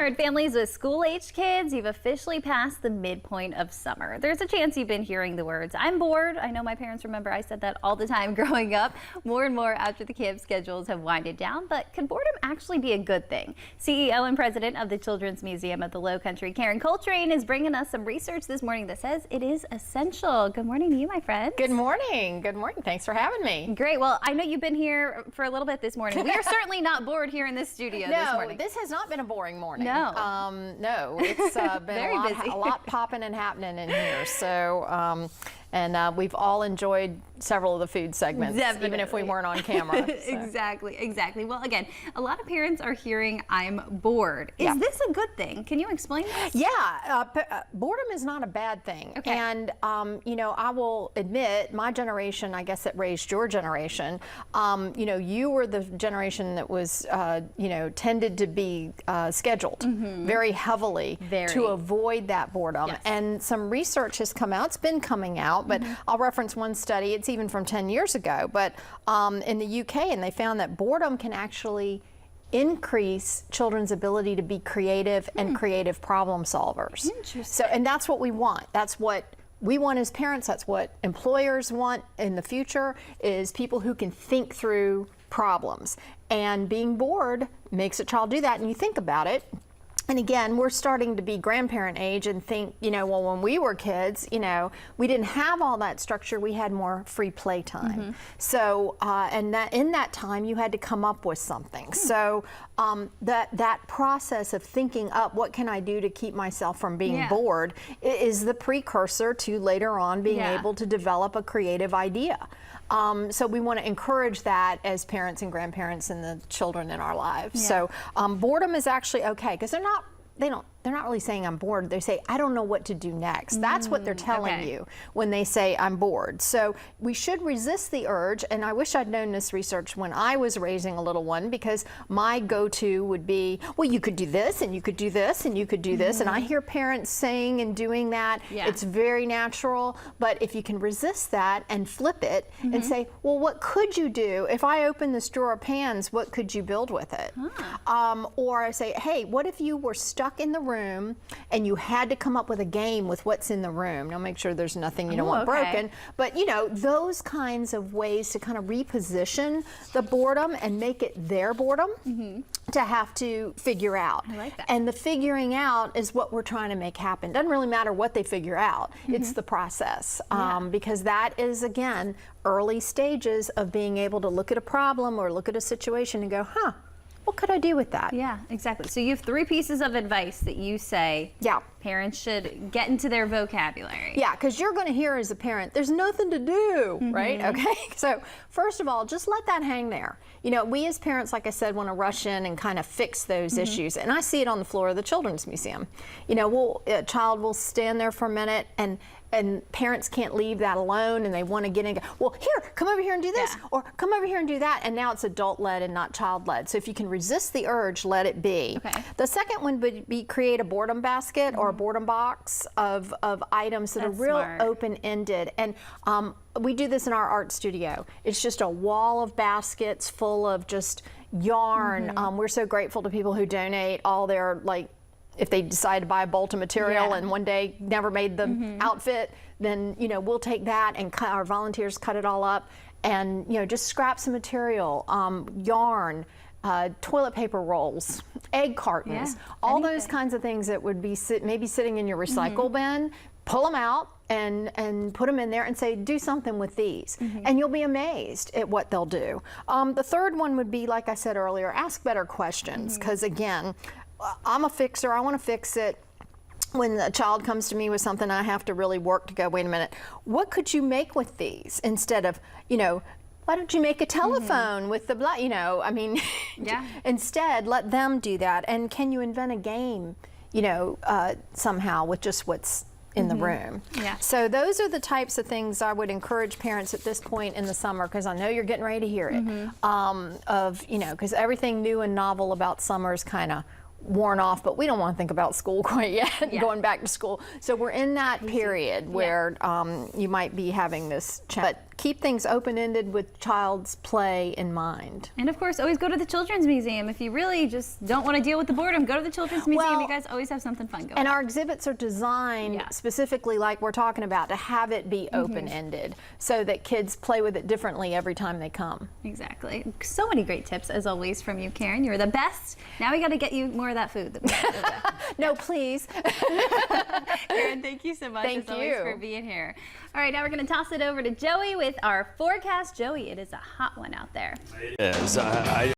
All right, families with school-aged kids, you've officially passed the midpoint of summer. There's a chance you've been hearing the words, "I'm bored." I know my parents remember I said that all the time growing up, more and more after the camp schedules have winded down. But could boredom actually be a good thing? CEO and president of the Children's Museum at the Low Country, Karen Coltrane, is bringing us some research this morning that says it is essential. Good morning to you, my friend. Good morning. Good morning. Thanks for having me. Great. Well, I know you've been here for a little bit this morning. We are certainly not bored here in this studio this morning. No, this has not been a boring morning. No. It's been Very busy. a lot popping and happening in here. So, we've all enjoyed several of the food segments, Definitely. even if we weren't on camera. So. Exactly. Well, again, a lot of parents are hearing, "I'm bored." Is this a good thing? Can you explain this? Yeah, boredom is not a bad thing. Okay. And, I will admit, my generation, I guess that raised your generation, you were the generation that was, tended to be scheduled very heavily to avoid that boredom. Yes. And some research has come out, it's been coming out, but I'll reference one study, it's even from 10 years ago, but in the UK, and they found that boredom can actually increase children's ability to be creative and creative problem solvers. Interesting. So, and that's what we want. That's what we want as parents. That's what employers want in the future, is people who can think through problems. And being bored makes a child do that, and you think about it. And again, we're starting to be grandparent age and think, well, when we were kids, we didn't have all that structure. We had more free play time. So, and that in that time, you had to come up with something. So that process of thinking up, what can I do to keep myself from being bored, is the precursor to later on being able to develop a creative idea. So we want to encourage that as parents and grandparents and the children in our lives. So boredom is actually okay, because they're not really saying I'm bored. They say, I don't know what to do next. That's what they're telling you when they say I'm bored. So we should resist the urge. And I wish I'd known this research when I was raising a little one, because my go-to would be, well, you could do this and you could do this and you could do this. And I hear parents saying and doing that. It's very natural. But if you can resist that and flip it and say, well, what could you do? If I open this drawer of pans, what could you build with it? Or I say, hey, what if you were stuck in the room and you had to come up with a game with what's in the room? Now make sure there's nothing you don't want broken, but those kinds of ways to kind of reposition the boredom and make it their boredom to have to figure out. I like that. And the figuring out is what we're trying to make happen. Doesn't really matter what they figure out, it's the process, because that is, again, early stages of being able to look at a problem or look at a situation and go, what could I do with that? Yeah, exactly. So you have 3 pieces of advice that you say parents should get into their vocabulary. Yeah, because you're going to hear as a parent, there's nothing to do, right? Okay, so first of all, just let that hang there. We as parents, like I said, want to rush in and kind of fix those issues. And I see it on the floor of the Children's Museum. A child will stand there for a minute and parents can't leave that alone, and they want to get in and go, well, here, come over here and do this, or come over here and do that, and now it's adult-led and not child-led. So if you can resist the urge, let it be. The second one would be create a boredom basket or a boredom box of items that are real open-ended. And we do this in our art studio. It's just a wall of baskets full of just yarn. We're so grateful to people who donate all their, if they decide to buy a bolt of material and one day never made the outfit, then we'll take that and our volunteers cut it all up, and just scraps of material, yarn, toilet paper rolls, egg cartons, all those kinds of things that would be maybe sitting in your recycle bin. Pull them out and put them in there and say, do something with these. And you'll be amazed at what they'll do. The third one would be, like I said earlier, ask better questions, because again, I'm a fixer, I want to fix it. When a child comes to me with something, I have to really work to go, wait a minute, what could you make with these? Instead of, why don't you make a telephone with the instead let them do that. And can you invent a game, somehow with just what's in the room. So those are the types of things I would encourage parents at this point in the summer, because I know you're getting ready to hear it, because everything new and novel about summer is kind of worn off, but we don't want to think about school quite yet, going back to school. So we're in that period where you might be having this challenge. But keep things open-ended with child's play in mind. And of course, always go to the Children's Museum. If you really just don't want to deal with the boredom, go to the Children's Museum. Well, you guys always have something fun going And on. our exhibits are designed Yeah. specifically like we're talking about to have it be open-ended so that kids play with it differently every time they come. Exactly. So many great tips as always from you, Karen. You're the best. Now we got to get you more of that food. That we got. No, please. Karen, thank you so much Thank as always you. for being here. All right, now we're going to toss it over to Joey with our forecast. Joey, it is a hot one out there. It is.